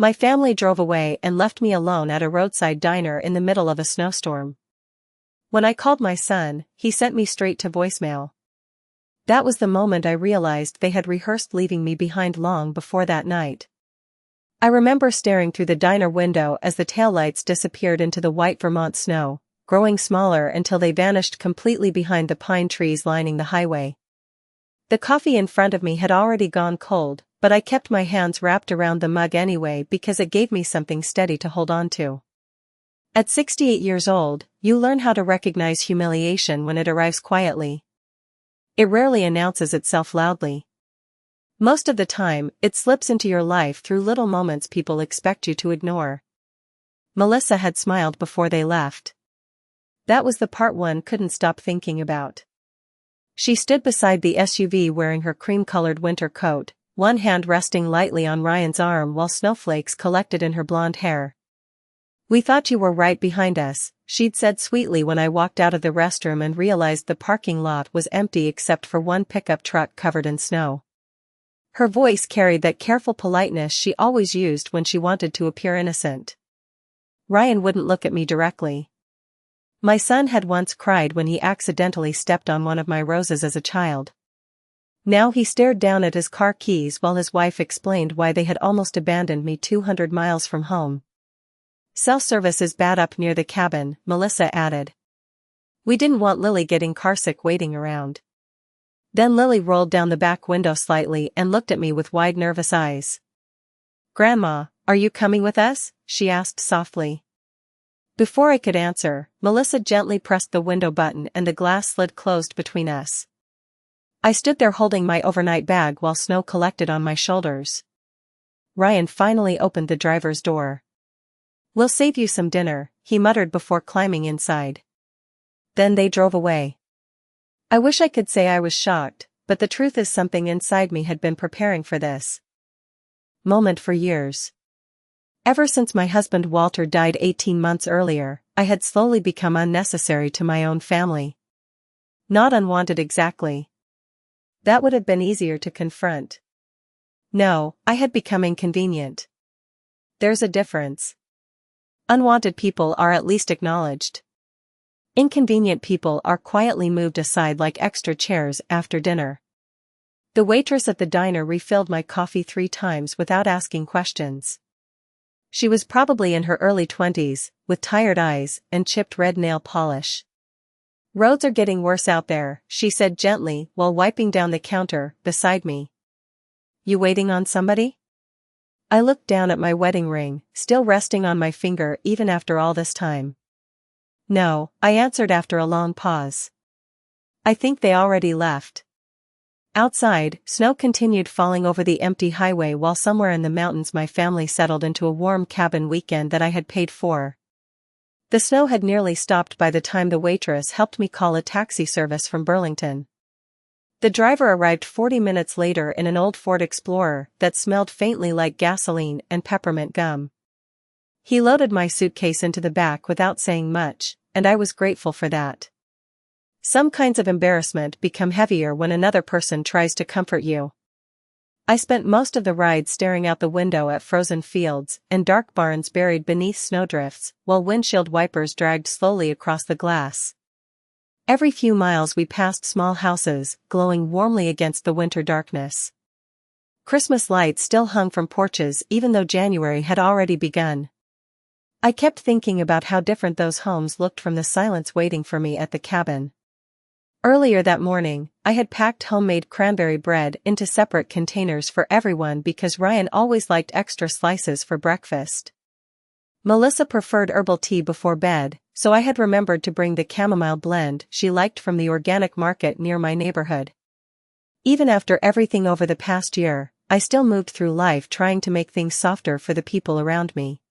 My family drove away and left me alone at a roadside diner in the middle of a snowstorm. When I called my son, he sent me straight to voicemail. That was the moment I realized they had rehearsed leaving me behind long before that night. I remember staring through the diner window as the taillights disappeared into the white Vermont snow, growing smaller until they vanished completely behind the pine trees lining the highway. The coffee in front of me had already gone cold, but I kept my hands wrapped around the mug anyway because it gave me something steady to hold on to. At 68 years old, you learn how to recognize humiliation when it arrives quietly. It rarely announces itself loudly. Most of the time, it slips into your life through little moments people expect you to ignore. Melissa had smiled before they left. That was the part one couldn't stop thinking about. She stood beside the SUV wearing her cream-colored winter coat, one hand resting lightly on Ryan's arm while snowflakes collected in her blonde hair. "We thought you were right behind us," she'd said sweetly when I walked out of the restroom and realized the parking lot was empty except for one pickup truck covered in snow. Her voice carried that careful politeness she always used when she wanted to appear innocent. Ryan wouldn't look at me directly. My son had once cried when he accidentally stepped on one of my roses as a child. Now he stared down at his car keys while his wife explained why they had almost abandoned me 200 miles from home. "Self-service is bad up near the cabin," Melissa added. "We didn't want Lily getting carsick waiting around." Then Lily rolled down the back window slightly and looked at me with wide nervous eyes. "Grandma, are you coming with us?" she asked softly. Before I could answer, Melissa gently pressed the window button and the glass slid closed between us. I stood there holding my overnight bag while snow collected on my shoulders. Ryan finally opened the driver's door. "We'll save you some dinner," he muttered before climbing inside. Then they drove away. I wish I could say I was shocked, but the truth is something inside me had been preparing for this moment for years. Ever since my husband Walter died 18 months earlier, I had slowly become unnecessary to my own family. Not unwanted exactly. That would have been easier to confront. No, I had become inconvenient. There's a difference. Unwanted people are at least acknowledged. Inconvenient people are quietly moved aside like extra chairs after dinner. The waitress at the diner refilled my coffee 3 times without asking questions. She was probably in her early 20s, with tired eyes and chipped red nail polish. "Roads are getting worse out there," she said gently while wiping down the counter beside me. "You waiting on somebody?" I looked down at my wedding ring, still resting on my finger even after all this time. "No," I answered after a long pause. "I think they already left." Outside, snow continued falling over the empty highway while somewhere in the mountains my family settled into a warm cabin weekend that I had paid for. The snow had nearly stopped by the time the waitress helped me call a taxi service from Burlington. The driver arrived 40 minutes later in an old Ford Explorer that smelled faintly like gasoline and peppermint gum. He loaded my suitcase into the back without saying much, and I was grateful for that. Some kinds of embarrassment become heavier when another person tries to comfort you. I spent most of the ride staring out the window at frozen fields and dark barns buried beneath snowdrifts, while windshield wipers dragged slowly across the glass. Every few miles we passed small houses, glowing warmly against the winter darkness. Christmas lights still hung from porches even though January had already begun. I kept thinking about how different those homes looked from the silence waiting for me at the cabin. Earlier that morning, I had packed homemade cranberry bread into separate containers for everyone because Ryan always liked extra slices for breakfast. Melissa preferred herbal tea before bed, so I had remembered to bring the chamomile blend she liked from the organic market near my neighborhood. Even after everything over the past year, I still moved through life trying to make things softer for the people around me.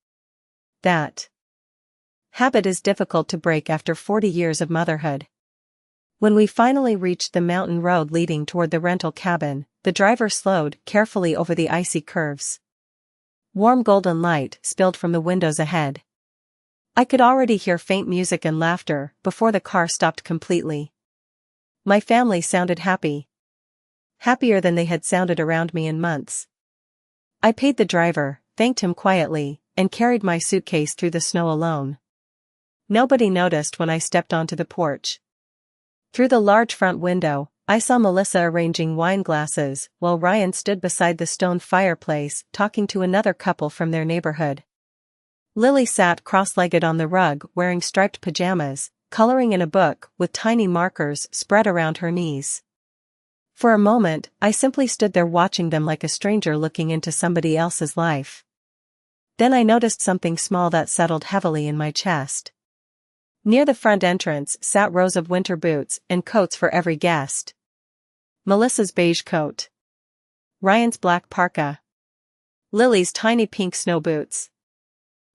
That habit is difficult to break after 40 years of motherhood. When we finally reached the mountain road leading toward the rental cabin, the driver slowed carefully over the icy curves. Warm golden light spilled from the windows ahead. I could already hear faint music and laughter before the car stopped completely. My family sounded happy. Happier than they had sounded around me in months. I paid the driver, thanked him quietly, and carried my suitcase through the snow alone. Nobody noticed when I stepped onto the porch. Through the large front window, I saw Melissa arranging wine glasses, while Ryan stood beside the stone fireplace talking to another couple from their neighborhood. Lily sat cross-legged on the rug wearing striped pajamas, coloring in a book with tiny markers spread around her knees. For a moment, I simply stood there watching them like a stranger looking into somebody else's life. Then I noticed something small that settled heavily in my chest. Near the front entrance sat rows of winter boots and coats for every guest. Melissa's beige coat. Ryan's black parka. Lily's tiny pink snow boots.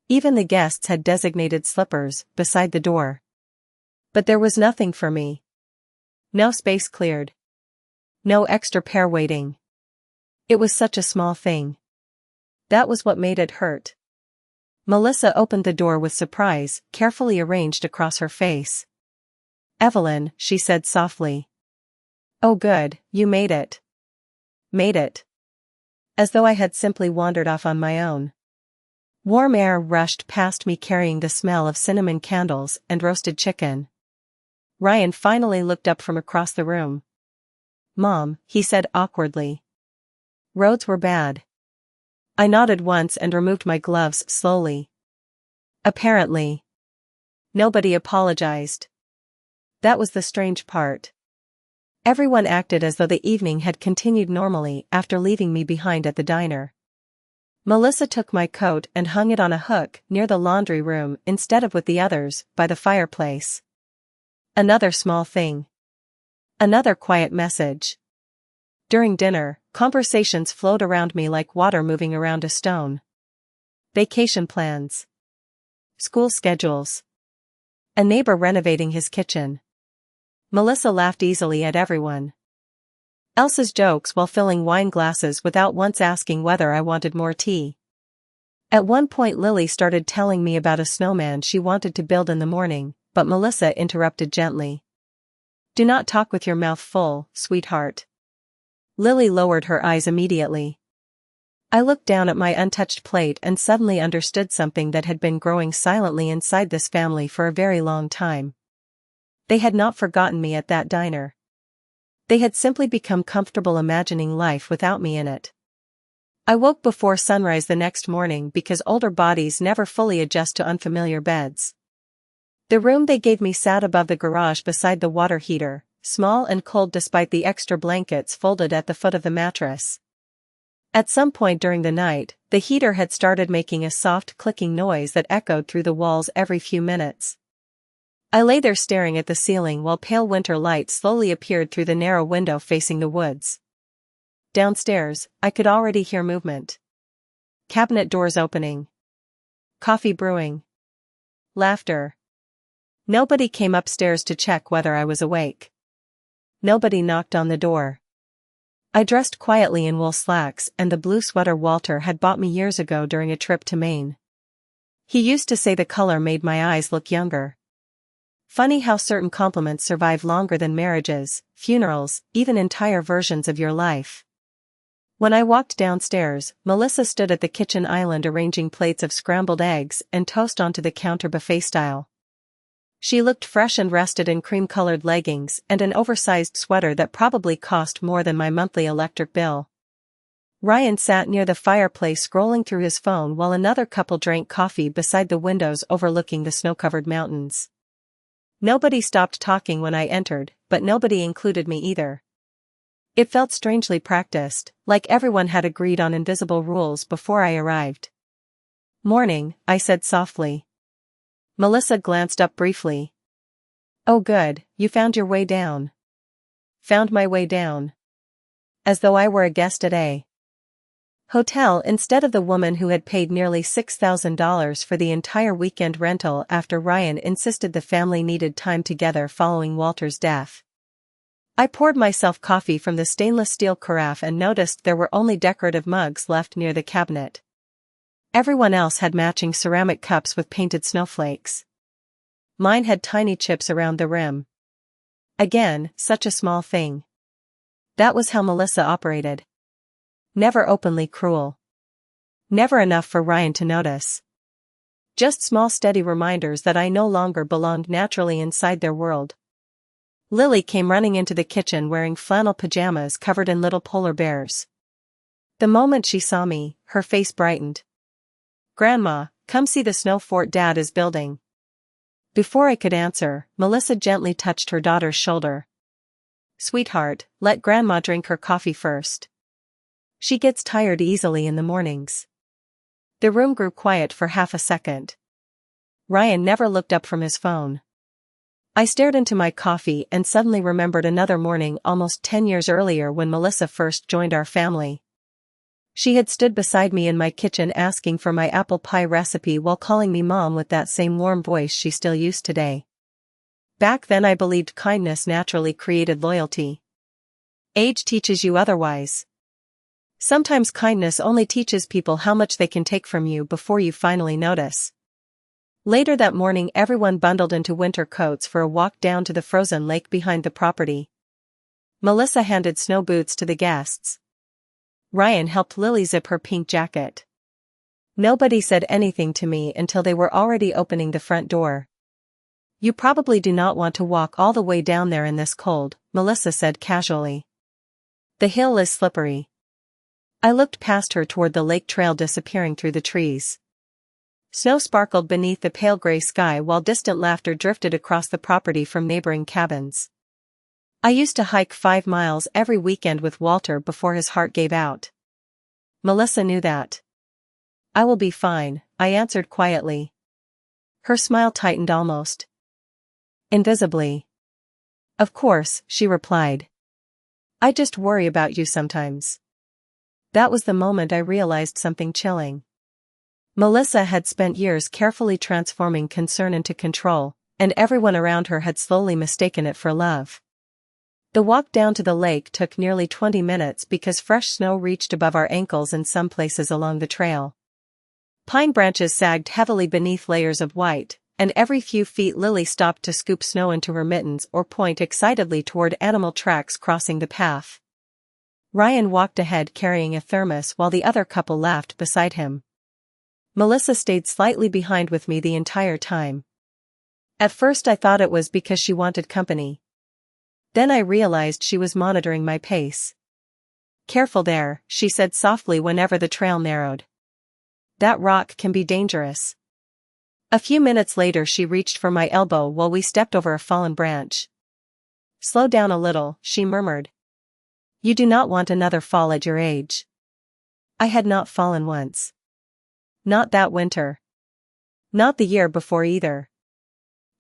Even the guests had designated slippers beside the door. But there was nothing for me. No space cleared. No extra pair waiting. It was such a small thing. That was what made it hurt. Melissa opened the door with surprise, carefully arranged across her face. "Evelyn," she said softly. "Oh good, you made it." Made it. As though I had simply wandered off on my own. Warm air rushed past me carrying the smell of cinnamon candles and roasted chicken. Ryan finally looked up from across the room. "Mom," he said awkwardly. "Roads were bad." I nodded once and removed my gloves slowly. Apparently. Nobody apologized. That was the strange part. Everyone acted as though the evening had continued normally after leaving me behind at the diner. Melissa took my coat and hung it on a hook near the laundry room instead of with the others, by the fireplace. Another small thing. Another quiet message. During dinner, conversations flowed around me like water moving around a stone. Vacation plans. School schedules. A neighbor renovating his kitchen. Melissa laughed easily at everyone else's jokes while filling wine glasses without once asking whether I wanted more tea. At one point Lily started telling me about a snowman she wanted to build in the morning, but Melissa interrupted gently. "Do not talk with your mouth full, sweetheart." Lily lowered her eyes immediately. I looked down at my untouched plate and suddenly understood something that had been growing silently inside this family for a very long time. They had not forgotten me at that diner. They had simply become comfortable imagining life without me in it. I woke before sunrise the next morning because older bodies never fully adjust to unfamiliar beds. The room they gave me sat above the garage beside the water heater, small and cold despite the extra blankets folded at the foot of the mattress. At some point during the night, the heater had started making a soft clicking noise that echoed through the walls every few minutes. I lay there staring at the ceiling while pale winter light slowly appeared through the narrow window facing the woods. Downstairs, I could already hear movement. Cabinet doors opening. Coffee brewing. Laughter. Nobody came upstairs to check whether I was awake. Nobody knocked on the door. I dressed quietly in wool slacks and the blue sweater Walter had bought me years ago during a trip to Maine. He used to say the color made my eyes look younger. Funny how certain compliments survive longer than marriages, funerals, even entire versions of your life. When I walked downstairs, Melissa stood at the kitchen island arranging plates of scrambled eggs and toast onto the counter buffet style. She looked fresh and rested in cream-colored leggings and an oversized sweater that probably cost more than my monthly electric bill. Ryan sat near the fireplace scrolling through his phone while another couple drank coffee beside the windows overlooking the snow-covered mountains. Nobody stopped talking when I entered, but nobody included me either. It felt strangely practiced, like everyone had agreed on invisible rules before I arrived. "Morning," I said softly. Melissa glanced up briefly. "Oh good, you found your way down." Found my way down. As though I were a guest at a hotel instead of the woman who had paid nearly $6,000 for the entire weekend rental after Ryan insisted the family needed time together following Walter's death. I poured myself coffee from the stainless steel carafe and noticed there were only decorative mugs left near the cabinet. Everyone else had matching ceramic cups with painted snowflakes. Mine had tiny chips around the rim. Again, such a small thing. That was how Melissa operated. Never openly cruel. Never enough for Ryan to notice. Just small steady reminders that I no longer belonged naturally inside their world. Lily came running into the kitchen wearing flannel pajamas covered in little polar bears. The moment she saw me, her face brightened. "Grandma, come see the snow fort Dad is building." Before I could answer, Melissa gently touched her daughter's shoulder. "Sweetheart, let Grandma drink her coffee first. She gets tired easily in the mornings." The room grew quiet for half a second. Ryan never looked up from his phone. I stared into my coffee and suddenly remembered another morning almost 10 years earlier when Melissa first joined our family. She had stood beside me in my kitchen asking for my apple pie recipe while calling me Mom with that same warm voice she still used today. Back then I believed kindness naturally created loyalty. Age teaches you otherwise. Sometimes kindness only teaches people how much they can take from you before you finally notice. Later that morning everyone bundled into winter coats for a walk down to the frozen lake behind the property. Melissa handed snow boots to the guests. Ryan helped Lily zip her pink jacket. Nobody said anything to me until they were already opening the front door. "You probably do not want to walk all the way down there in this cold," Melissa said casually. "The hill is slippery." I looked past her toward the lake trail disappearing through the trees. Snow sparkled beneath the pale gray sky while distant laughter drifted across the property from neighboring cabins. I used to hike 5 miles every weekend with Walter before his heart gave out. Melissa knew that. "I will be fine," I answered quietly. Her smile tightened almost invisibly. "Of course," she replied. "I just worry about you sometimes." That was the moment I realized something chilling. Melissa had spent years carefully transforming concern into control, and everyone around her had slowly mistaken it for love. The walk down to the lake took nearly 20 minutes because fresh snow reached above our ankles in some places along the trail. Pine branches sagged heavily beneath layers of white, and every few feet Lily stopped to scoop snow into her mittens or point excitedly toward animal tracks crossing the path. Ryan walked ahead carrying a thermos while the other couple laughed beside him. Melissa stayed slightly behind with me the entire time. At first I thought it was because she wanted company. Then I realized she was monitoring my pace. "Careful there," she said softly whenever the trail narrowed. "That rock can be dangerous." A few minutes later she reached for my elbow while we stepped over a fallen branch. "Slow down a little," she murmured. "You do not want another fall at your age." I had not fallen once. Not that winter. Not the year before either.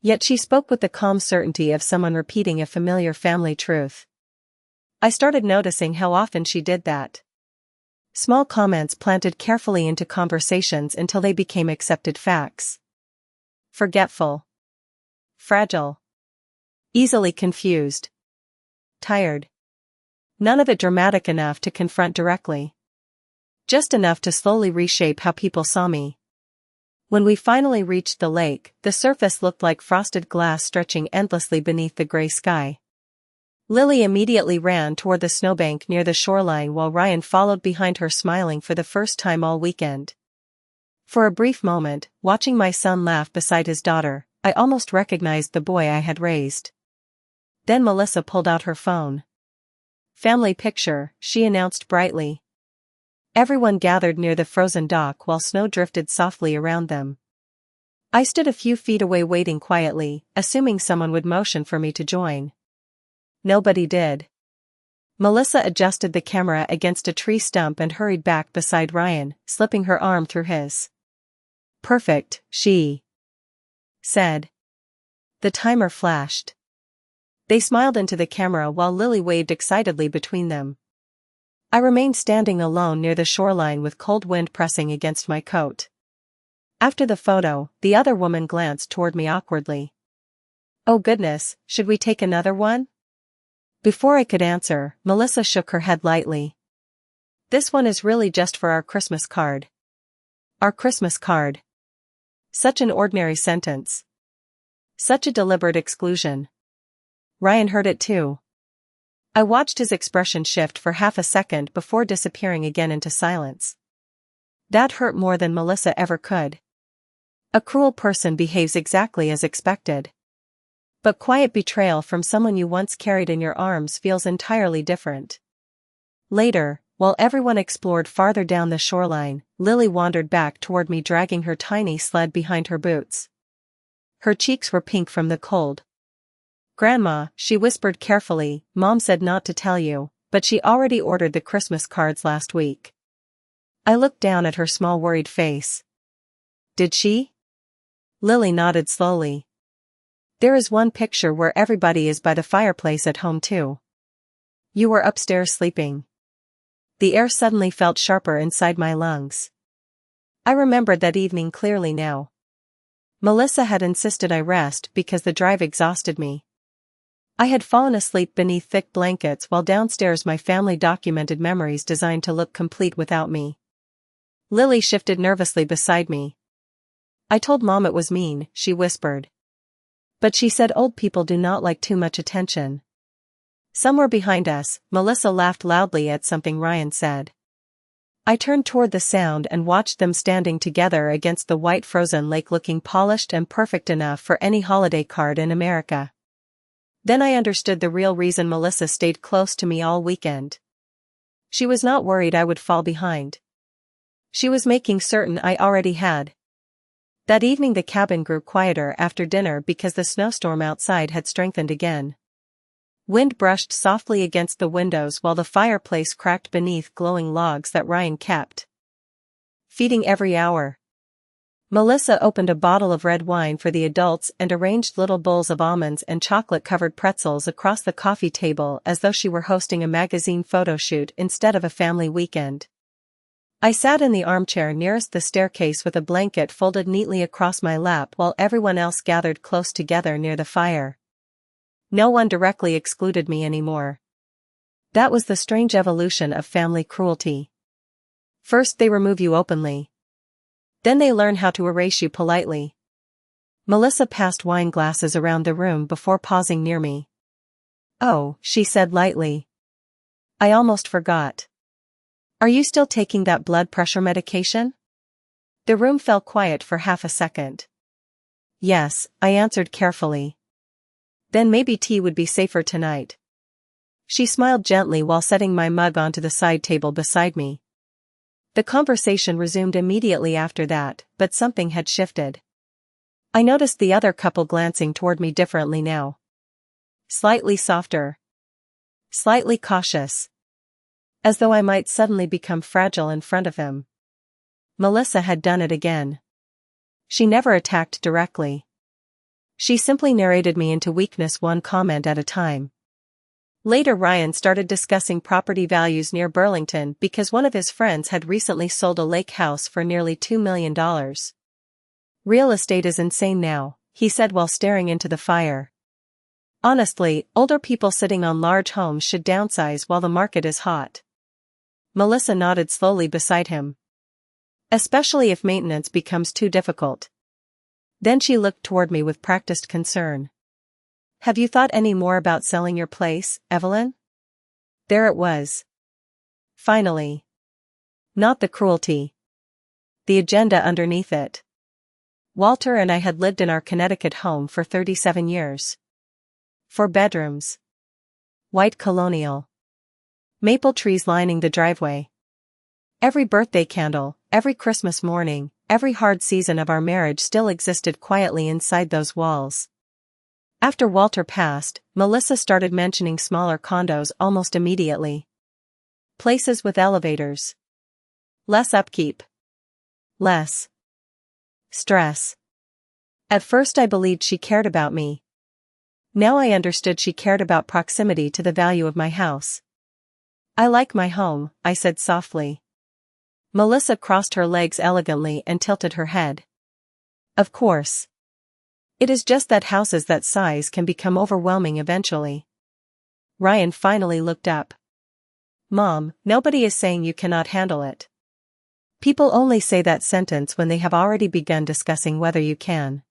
Yet she spoke with the calm certainty of someone repeating a familiar family truth. I started noticing how often she did that. Small comments planted carefully into conversations until they became accepted facts. Forgetful. Fragile. Easily confused. Tired. None of it dramatic enough to confront directly. Just enough to slowly reshape how people saw me. When we finally reached the lake, the surface looked like frosted glass stretching endlessly beneath the gray sky. Lily immediately ran toward the snowbank near the shoreline while Ryan followed behind her smiling for the first time all weekend. For a brief moment, watching my son laugh beside his daughter, I almost recognized the boy I had raised. Then Melissa pulled out her phone. "Family picture," she announced brightly. Everyone gathered near the frozen dock while snow drifted softly around them. I stood a few feet away waiting quietly, assuming someone would motion for me to join. Nobody did. Melissa adjusted the camera against a tree stump and hurried back beside Ryan, slipping her arm through his. "Perfect," she said. The timer flashed. They smiled into the camera while Lily waved excitedly between them. I remained standing alone near the shoreline with cold wind pressing against my coat. After the photo, the other woman glanced toward me awkwardly. "Oh goodness, should we take another one?" Before I could answer, Melissa shook her head lightly. "This one is really just for our Christmas card." Our Christmas card. Such an ordinary sentence. Such a deliberate exclusion. Ryan heard it too. I watched his expression shift for half a second before disappearing again into silence. That hurt more than Melissa ever could. A cruel person behaves exactly as expected. But quiet betrayal from someone you once carried in your arms feels entirely different. Later, while everyone explored farther down the shoreline, Lily wandered back toward me dragging her tiny sled behind her boots. Her cheeks were pink from the cold. "Grandma," she whispered carefully, "Mom said not to tell you, but she already ordered the Christmas cards last week." I looked down at her small worried face. "Did she?" Lily nodded slowly. "There is one picture where everybody is by the fireplace at home too. You were upstairs sleeping." The air suddenly felt sharper inside my lungs. I remembered that evening clearly now. Melissa had insisted I rest because the drive exhausted me. I had fallen asleep beneath thick blankets while downstairs my family documented memories designed to look complete without me. Lily shifted nervously beside me. "I told Mom it was mean," she whispered. "But she said old people do not like too much attention." Somewhere behind us, Melissa laughed loudly at something Ryan said. I turned toward the sound and watched them standing together against the white frozen lake looking polished and perfect enough for any holiday card in America. Then I understood the real reason Melissa stayed close to me all weekend. She was not worried I would fall behind. She was making certain I already had. That evening the cabin grew quieter after dinner because the snowstorm outside had strengthened again. Wind brushed softly against the windows while the fireplace cracked beneath glowing logs that Ryan kept feeding every hour. Melissa opened a bottle of red wine for the adults and arranged little bowls of almonds and chocolate-covered pretzels across the coffee table as though she were hosting a magazine photo shoot instead of a family weekend. I sat in the armchair nearest the staircase with a blanket folded neatly across my lap while everyone else gathered close together near the fire. No one directly excluded me anymore. That was the strange evolution of family cruelty. First they remove you openly. Then they learn how to erase you politely. Melissa passed wine glasses around the room before pausing near me. "Oh," she said lightly. "I almost forgot. Are you still taking that blood pressure medication?" The room fell quiet for half a second. "Yes," I answered carefully. "Then maybe tea would be safer tonight." She smiled gently while setting my mug onto the side table beside me. The conversation resumed immediately after that, but something had shifted. I noticed the other couple glancing toward me differently now. Slightly softer. Slightly cautious. As though I might suddenly become fragile in front of him. Melissa had done it again. She never attacked directly. She simply narrated me into weakness one comment at a time. Later Ryan started discussing property values near Burlington because one of his friends had recently sold a lake house for nearly $2 million. "Real estate is insane now," he said while staring into the fire. "Honestly, older people sitting on large homes should downsize while the market is hot." Melissa nodded slowly beside him. "Especially if maintenance becomes too difficult." Then she looked toward me with practiced concern. "Have you thought any more about selling your place, Evelyn?" There it was. Finally. Not the cruelty. The agenda underneath it. Walter and I had lived in our Connecticut home for 37 years. 4 bedrooms. White colonial. Maple trees lining the driveway. Every birthday candle, every Christmas morning, every hard season of our marriage still existed quietly inside those walls. After Walter passed, Melissa started mentioning smaller condos almost immediately. Places with elevators. Less upkeep. Less stress. At first I believed she cared about me. Now I understood she cared about proximity to the value of my house. "I like my home," I said softly. Melissa crossed her legs elegantly and tilted her head. "Of course. It is just that houses that size can become overwhelming eventually." Ryan finally looked up. "Mom, nobody is saying you cannot handle it. People only say that sentence when they have already begun discussing whether you can."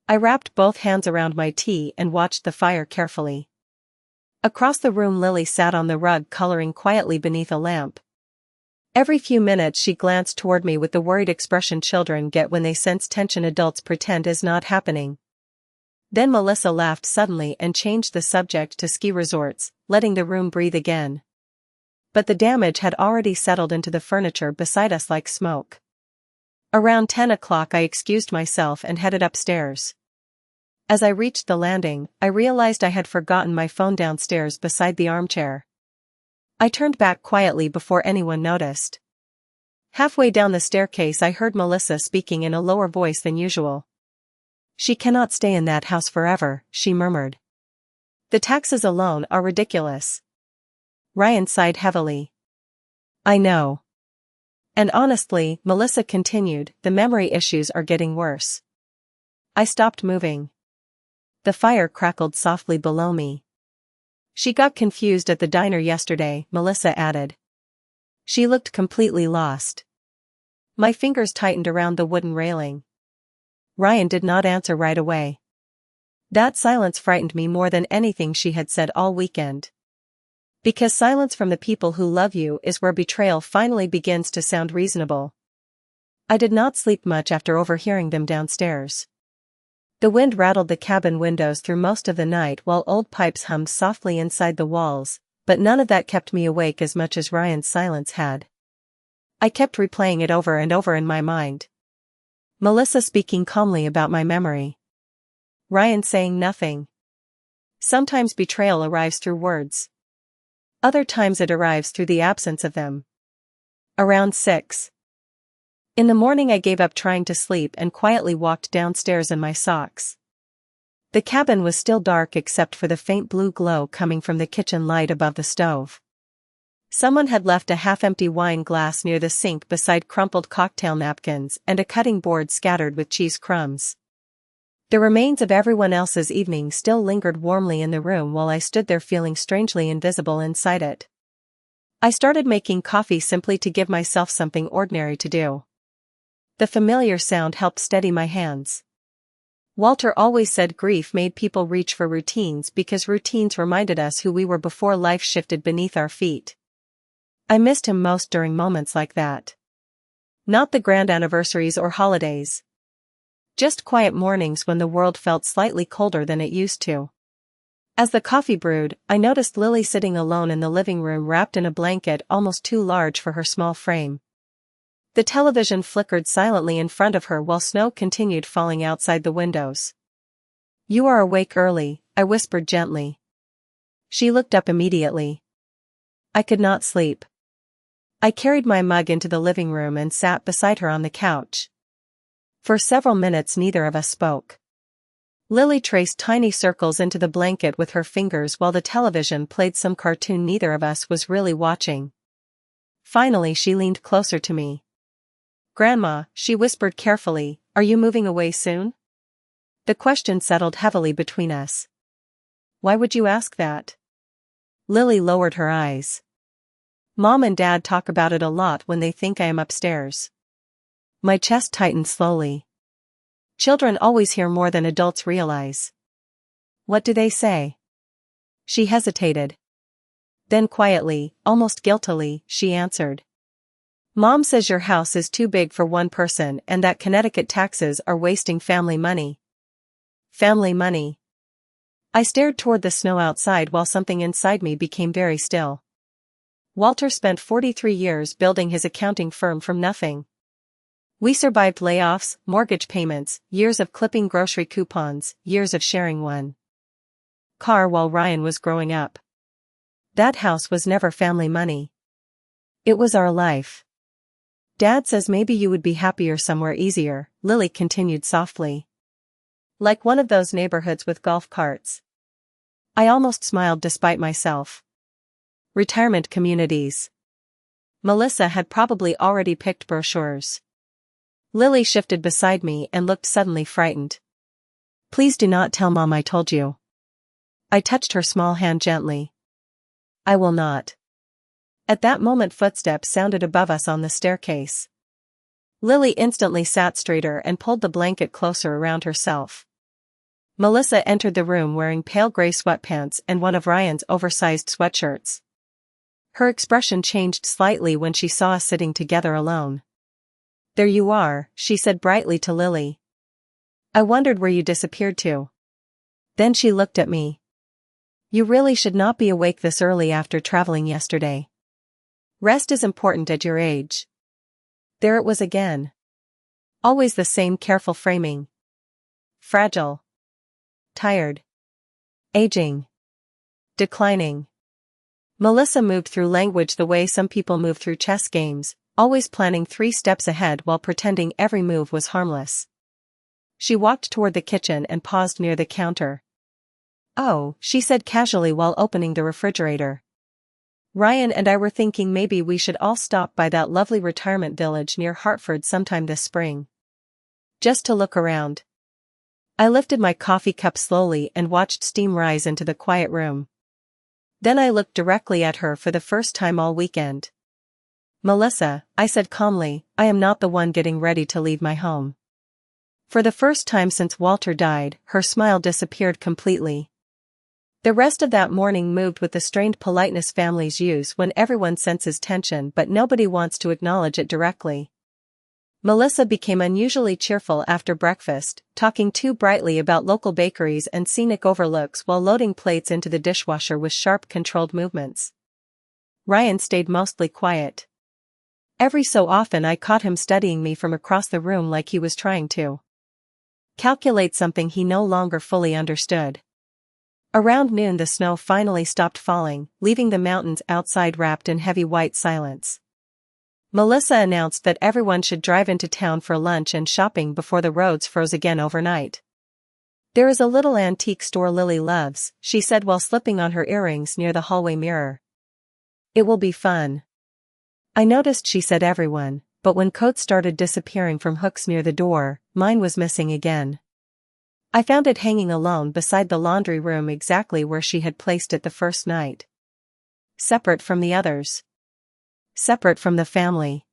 I wrapped both hands around my tea and watched the fire carefully. Across the room Lily sat on the rug coloring quietly beneath a lamp. Every few minutes she glanced toward me with the worried expression children get when they sense tension adults pretend is not happening. Then Melissa laughed suddenly and changed the subject to ski resorts, letting the room breathe again. But the damage had already settled into the furniture beside us like smoke. Around 10 o'clock I excused myself and headed upstairs. As I reached the landing, I realized I had forgotten my phone downstairs beside the armchair. I turned back quietly before anyone noticed. Halfway down the staircase I heard Melissa speaking in a lower voice than usual. "She cannot stay in that house forever," she murmured. "The taxes alone are ridiculous." Ryan sighed heavily. "I know." "And honestly," Melissa continued, "the memory issues are getting worse." I stopped moving. The fire crackled softly below me. "She got confused at the diner yesterday," Melissa added. "She looked completely lost." My fingers tightened around the wooden railing. Ryan did not answer right away. That silence frightened me more than anything she had said all weekend. Because silence from the people who love you is where betrayal finally begins to sound reasonable. I did not sleep much after overhearing them downstairs. The wind rattled the cabin windows through most of the night while old pipes hummed softly inside the walls, but none of that kept me awake as much as Ryan's silence had. I kept replaying it over and over in my mind. Melissa speaking calmly about my memory. Ryan saying nothing. Sometimes betrayal arrives through words. Other times it arrives through the absence of them. Around 6 in the morning I gave up trying to sleep and quietly walked downstairs in my socks. The cabin was still dark except for the faint blue glow coming from the kitchen light above the stove. Someone had left a half-empty wine glass near the sink beside crumpled cocktail napkins and a cutting board scattered with cheese crumbs. The remains of everyone else's evening still lingered warmly in the room while I stood there feeling strangely invisible inside it. I started making coffee simply to give myself something ordinary to do. The familiar sound helped steady my hands. Walter always said grief made people reach for routines because routines reminded us who we were before life shifted beneath our feet. I missed him most during moments like that. Not the grand anniversaries or holidays. Just quiet mornings when the world felt slightly colder than it used to. As the coffee brewed, I noticed Lily sitting alone in the living room wrapped in a blanket almost too large for her small frame. The television flickered silently in front of her while snow continued falling outside the windows. "You are awake early," I whispered gently. She looked up immediately. I could not sleep. I carried my mug into the living room and sat beside her on the couch. For several minutes neither of us spoke. Lily traced tiny circles into the blanket with her fingers while the television played some cartoon neither of us was really watching. Finally she leaned closer to me. "Grandma," she whispered carefully, "are you moving away soon?" The question settled heavily between us. "Why would you ask that?" Lily lowered her eyes. "Mom and Dad talk about it a lot when they think I am upstairs." My chest tightened slowly. Children always hear more than adults realize. "What do they say?" She hesitated. Then quietly, almost guiltily, she answered. "Mom says your house is too big for one person and that Connecticut taxes are wasting family money." Family money. I stared toward the snow outside while something inside me became very still. Walter spent 43 years building his accounting firm from nothing. We survived layoffs, mortgage payments, years of clipping grocery coupons, years of sharing one car while Ryan was growing up. That house was never family money. It was our life. "Dad says maybe you would be happier somewhere easier," Lily continued softly. "Like one of those neighborhoods with golf carts." I almost smiled despite myself. Retirement communities. Melissa had probably already picked brochures. Lily shifted beside me and looked suddenly frightened. "Please do not tell Mom I told you." I touched her small hand gently. "I will not." At that moment footsteps sounded above us on the staircase. Lily instantly sat straighter and pulled the blanket closer around herself. Melissa entered the room wearing pale gray sweatpants and one of Ryan's oversized sweatshirts. Her expression changed slightly when she saw us sitting together alone. "There you are," she said brightly to Lily. "I wondered where you disappeared to." Then she looked at me. "You really should not be awake this early after traveling yesterday. Rest is important at your age." There it was again. Always the same careful framing. Fragile. Tired. Aging. Declining. Melissa moved through language the way some people move through chess games, always planning 3 steps ahead while pretending every move was harmless. She walked toward the kitchen and paused near the counter. "Oh," she said casually while opening the refrigerator. "Ryan and I were thinking maybe we should all stop by that lovely retirement village near Hartford sometime this spring. Just to look around." I lifted my coffee cup slowly and watched steam rise into the quiet room. Then I looked directly at her for the first time all weekend. "Melissa," I said calmly, "I am not the one getting ready to leave my home." For the first time since Walter died, her smile disappeared completely. The rest of that morning moved with the strained politeness families use when everyone senses tension but nobody wants to acknowledge it directly. Melissa became unusually cheerful after breakfast, talking too brightly about local bakeries and scenic overlooks while loading plates into the dishwasher with sharp controlled movements. Ryan stayed mostly quiet. Every so often I caught him studying me from across the room like he was trying to calculate something he no longer fully understood. Around noon the snow finally stopped falling, leaving the mountains outside wrapped in heavy white silence. Melissa announced that everyone should drive into town for lunch and shopping before the roads froze again overnight. "There is a little antique store Lily loves," she said while slipping on her earrings near the hallway mirror. "It will be fun." I noticed she said everyone, but when coats started disappearing from hooks near the door, mine was missing again. I found it hanging alone beside the laundry room exactly where she had placed it the first night. Separate from the others. Separate from the family.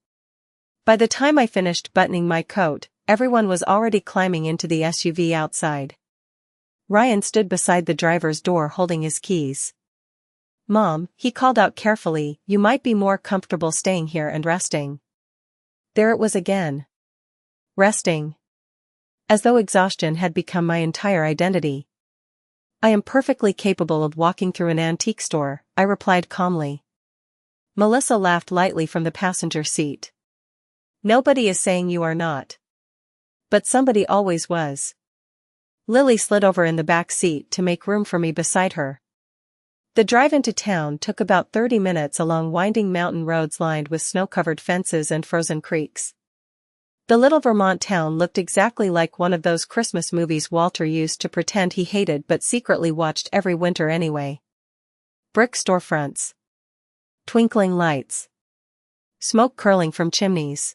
By the time I finished buttoning my coat, everyone was already climbing into the SUV outside. Ryan stood beside the driver's door holding his keys. "Mom," he called out carefully, "you might be more comfortable staying here and resting." There it was again. Resting. As though exhaustion had become my entire identity. "I am perfectly capable of walking through an antique store," I replied calmly. Melissa laughed lightly from the passenger seat. "Nobody is saying you are not. But somebody always was." Lily slid over in the back seat to make room for me beside her. The drive into town took about 30 minutes along winding mountain roads lined with snow-covered fences and frozen creeks. The little Vermont town looked exactly like one of those Christmas movies Walter used to pretend he hated but secretly watched every winter anyway. Brick storefronts. Twinkling lights. Smoke curling from chimneys.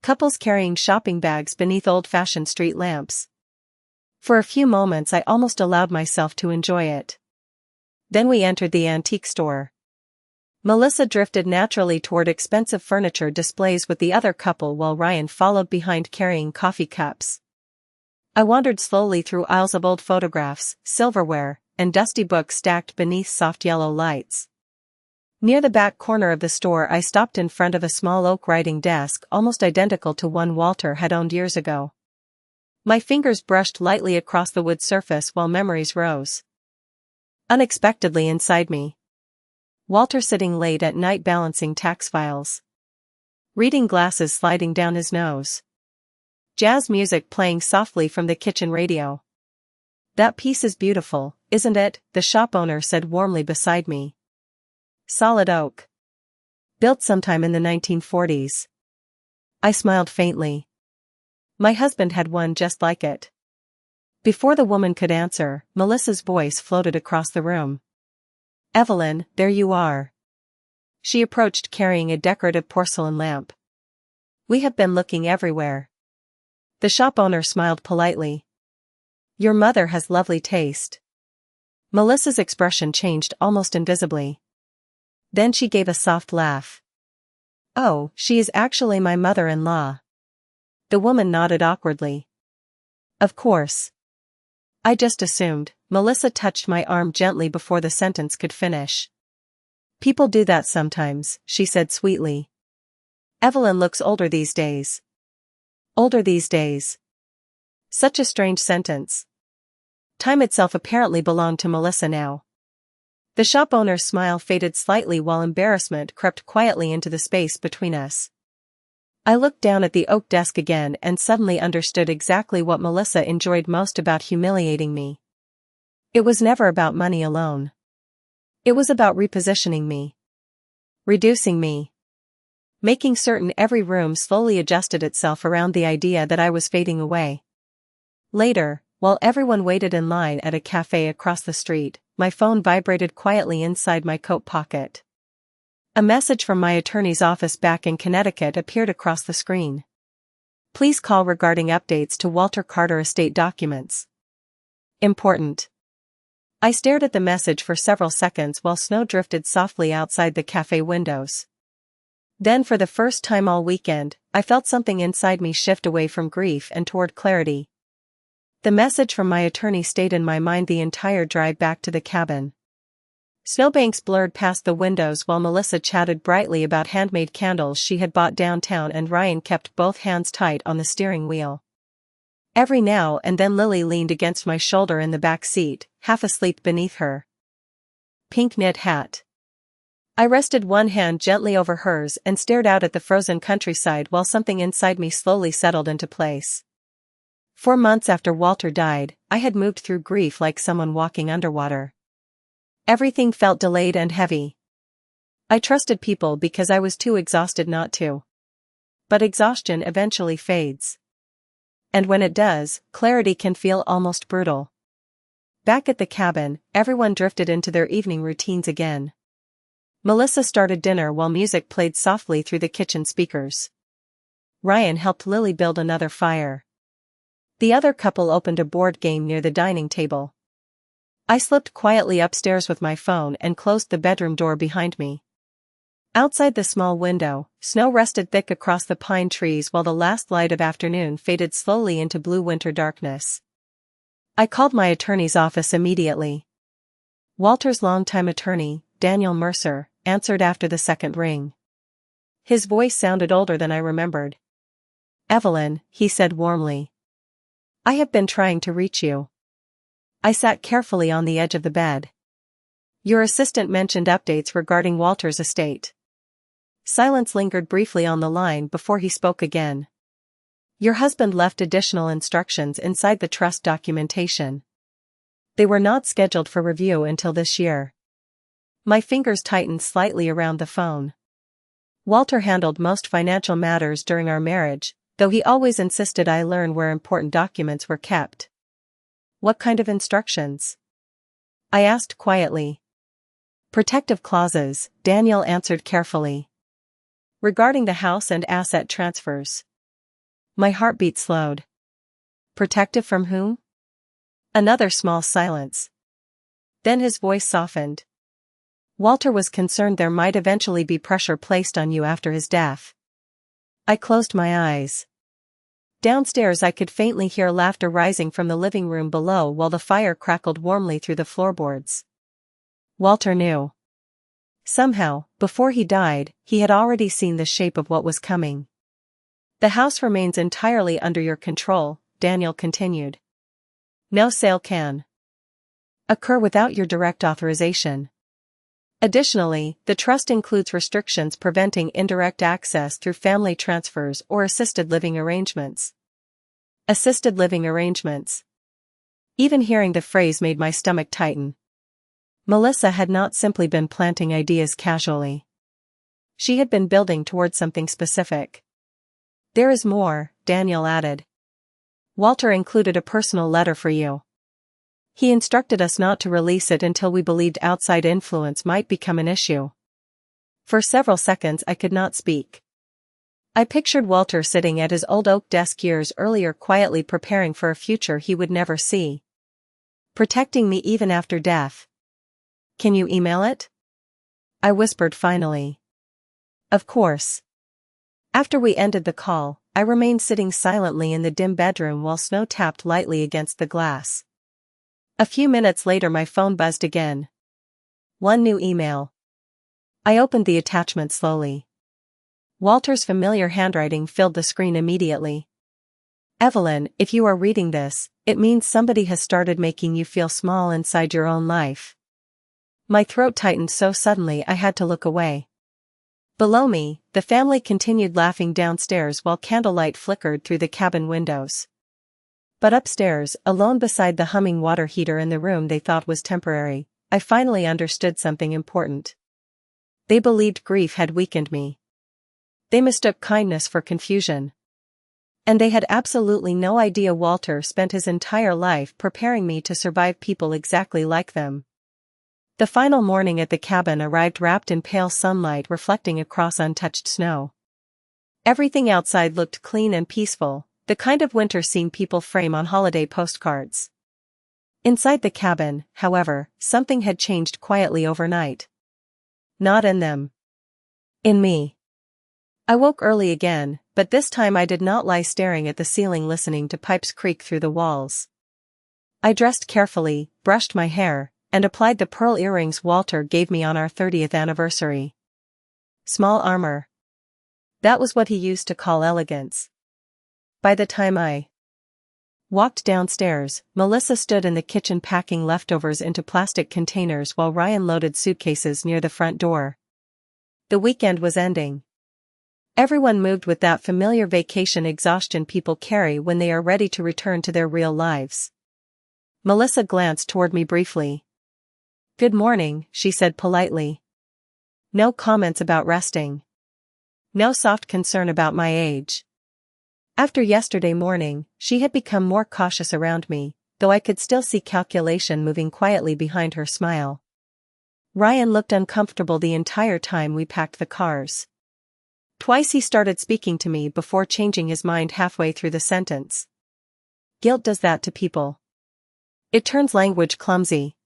Couples carrying shopping bags beneath old-fashioned street lamps. For a few moments I almost allowed myself to enjoy it. Then we entered the antique store. Melissa drifted naturally toward expensive furniture displays with the other couple while Ryan followed behind carrying coffee cups. I wandered slowly through aisles of old photographs, silverware, and dusty books stacked beneath soft yellow lights. Near the back corner of the store I stopped in front of a small oak writing desk almost identical to one Walter had owned years ago. My fingers brushed lightly across the wood surface while memories rose. Unexpectedly inside me. Walter sitting late at night balancing tax files. Reading glasses sliding down his nose. Jazz music playing softly from the kitchen radio. "That piece is beautiful, isn't it?" the shop owner said warmly beside me. "Solid oak. Built sometime in the 1940s. I smiled faintly. "My husband had one just like it." Before the woman could answer, Melissa's voice floated across the room. "Evelyn, there you are." She approached carrying a decorative porcelain lamp. "We have been looking everywhere." The shop owner smiled politely. "Your mother has lovely taste." Melissa's expression changed almost invisibly. Then she gave a soft laugh. "Oh, she is actually my mother-in-law." The woman nodded awkwardly. "Of course. I just assumed." Melissa touched my arm gently before the sentence could finish. People do that sometimes, she said sweetly. Evelyn looks older these days. Older these days. Such a strange sentence. Time itself apparently belonged to Melissa now. The shop owner's smile faded slightly while embarrassment crept quietly into the space between us. I looked down at the oak desk again and suddenly understood exactly what Melissa enjoyed most about humiliating me. It was never about money alone. It was about repositioning me. Reducing me. Making certain every room slowly adjusted itself around the idea that I was fading away. Later, while everyone waited in line at a cafe across the street, my phone vibrated quietly inside my coat pocket. A message from my attorney's office back in Connecticut appeared across the screen. Please call regarding updates to Walter Carter estate documents. Important. I stared at the message for several seconds while snow drifted softly outside the cafe windows. Then for the first time all weekend, I felt something inside me shift away from grief and toward clarity. The message from my attorney stayed in my mind the entire drive back to the cabin. Snowbanks blurred past the windows while Melissa chatted brightly about handmade candles she had bought downtown and Ryan kept both hands tight on the steering wheel. Every now and then Lily leaned against my shoulder in the back seat, half asleep beneath her pink knit hat. I rested one hand gently over hers and stared out at the frozen countryside while something inside me slowly settled into place. 4 months after Walter died, I had moved through grief like someone walking underwater. Everything felt delayed and heavy. I trusted people because I was too exhausted not to. But exhaustion eventually fades. And when it does, clarity can feel almost brutal. Back at the cabin, everyone drifted into their evening routines again. Melissa started dinner while music played softly through the kitchen speakers. Ryan helped Lily build another fire. The other couple opened a board game near the dining table. I slipped quietly upstairs with my phone and closed the bedroom door behind me. Outside the small window, snow rested thick across the pine trees while the last light of afternoon faded slowly into blue winter darkness. I called my attorney's office immediately. Walter's longtime attorney, Daniel Mercer, answered after the second ring. His voice sounded older than I remembered. Evelyn, he said warmly. I have been trying to reach you. I sat carefully on the edge of the bed. Your assistant mentioned updates regarding Walter's estate. Silence lingered briefly on the line before he spoke again. Your husband left additional instructions inside the trust documentation. They were not scheduled for review until this year. My fingers tightened slightly around the phone. Walter handled most financial matters during our marriage, though he always insisted I learn where important documents were kept. What kind of instructions? I asked quietly. Protective clauses, Daniel answered carefully. Regarding the house and asset transfers. My heartbeat slowed. Protective from whom? Another small silence. Then his voice softened. Walter was concerned there might eventually be pressure placed on you after his death. I closed my eyes. Downstairs I could faintly hear laughter rising from the living room below while the fire crackled warmly through the floorboards. Walter knew. Somehow, before he died, he had already seen the shape of what was coming. The house remains entirely under your control, Daniel continued. No sale can occur without your direct authorization. Additionally, the trust includes restrictions preventing indirect access through family transfers or assisted living arrangements. Assisted living arrangements. Even hearing the phrase made my stomach tighten. Melissa had not simply been planting ideas casually. She had been building towards something specific. There is more, Daniel added. Walter included a personal letter for you. He instructed us not to release it until we believed outside influence might become an issue. For several seconds I could not speak. I pictured Walter sitting at his old oak desk years earlier quietly preparing for a future he would never see. Protecting me even after death. Can you email it? I whispered finally. Of course. After we ended the call, I remained sitting silently in the dim bedroom while snow tapped lightly against the glass. A few minutes later my phone buzzed again. One new email. I opened the attachment slowly. Walter's familiar handwriting filled the screen immediately. Evelyn, if you are reading this, it means somebody has started making you feel small inside your own life. My throat tightened so suddenly I had to look away. Below me, the family continued laughing downstairs while candlelight flickered through the cabin windows. But upstairs, alone beside the humming water heater in the room they thought was temporary, I finally understood something important. They believed grief had weakened me. They mistook kindness for confusion. And they had absolutely no idea Walter spent his entire life preparing me to survive people exactly like them. The final morning at the cabin arrived wrapped in pale sunlight reflecting across untouched snow. Everything outside looked clean and peaceful, the kind of winter scene people frame on holiday postcards. Inside the cabin, however, something had changed quietly overnight. Not in them. In me. I woke early again, but this time I did not lie staring at the ceiling listening to pipes creak through the walls. I dressed carefully, brushed my hair, and applied the pearl earrings Walter gave me on our 30th anniversary. Small armor. That was what he used to call elegance. By the time I walked downstairs, Melissa stood in the kitchen packing leftovers into plastic containers while Ryan loaded suitcases near the front door. The weekend was ending. Everyone moved with that familiar vacation exhaustion people carry when they are ready to return to their real lives. Melissa glanced toward me briefly. "Good morning," she said politely. No comments about resting. No soft concern about my age. After yesterday morning, she had become more cautious around me, though I could still see calculation moving quietly behind her smile. Ryan looked uncomfortable the entire time we packed the cars. Twice he started speaking to me before changing his mind halfway through the sentence. Guilt does that to people. It turns language clumsy.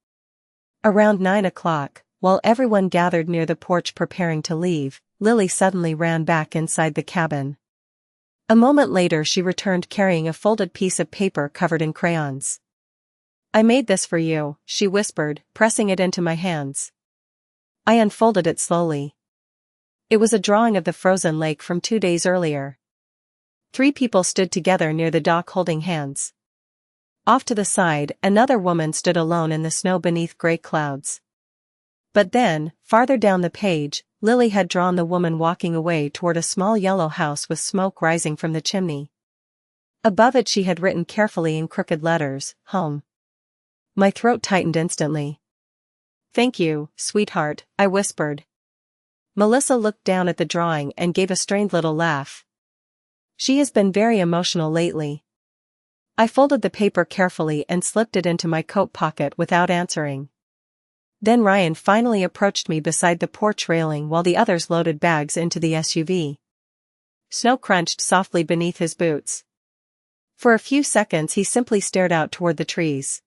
Around 9 o'clock, while everyone gathered near the porch preparing to leave, Lily suddenly ran back inside the cabin. A moment later she returned carrying a folded piece of paper covered in crayons. "I made this for you," she whispered, pressing it into my hands. I unfolded it slowly. It was a drawing of the frozen lake from 2 days earlier. 3 people stood together near the dock holding hands. Off to the side, another woman stood alone in the snow beneath gray clouds. But then, farther down the page, Lily had drawn the woman walking away toward a small yellow house with smoke rising from the chimney. Above it she had written carefully in crooked letters, "Home." My throat tightened instantly. "Thank you, sweetheart," I whispered. Melissa looked down at the drawing and gave a strained little laugh. She has been very emotional lately. I folded the paper carefully and slipped it into my coat pocket without answering. Then Ryan finally approached me beside the porch railing while the others loaded bags into the SUV. Snow crunched softly beneath his boots. For a few seconds he simply stared out toward the trees.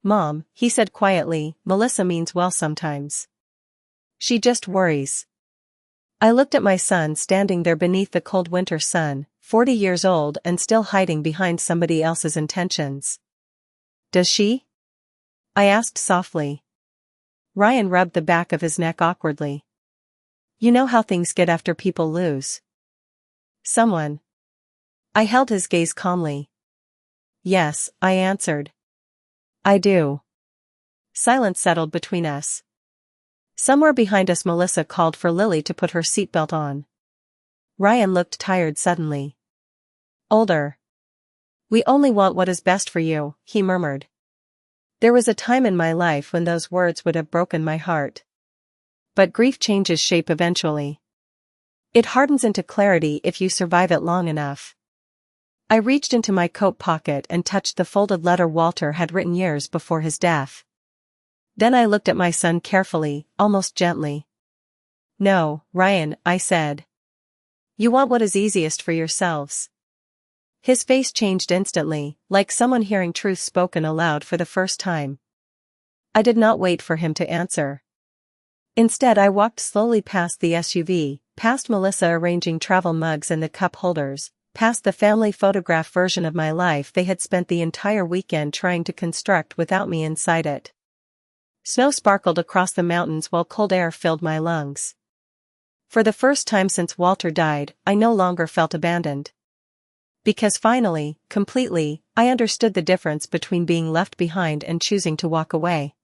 "Mom," he said quietly, "Melissa means well sometimes. She just worries." I looked at my son standing there beneath the cold winter sun, 40 years old and still hiding behind somebody else's intentions. "Does she?" I asked softly. Ryan rubbed the back of his neck awkwardly. "You know how things get after people lose someone." I held his gaze calmly. "Yes," I answered. "I do." Silence settled between us. Somewhere behind us Melissa called for Lily to put her seatbelt on. Ryan looked tired suddenly. "Older. We only want what is best for you," he murmured. There was a time in my life when those words would have broken my heart. But grief changes shape eventually. It hardens into clarity if you survive it long enough. I reached into my coat pocket and touched the folded letter Walter had written years before his death. Then I looked at my son carefully, almost gently. "No, Ryan," I said. "You want what is easiest for yourselves." His face changed instantly, like someone hearing truth spoken aloud for the first time. I did not wait for him to answer. Instead I walked slowly past the SUV, past Melissa arranging travel mugs and the cup holders, past the family photograph version of my life they had spent the entire weekend trying to construct without me inside it. Snow sparkled across the mountains while cold air filled my lungs. For the first time since Walter died, I no longer felt abandoned. Because finally, completely, I understood the difference between being left behind and choosing to walk away.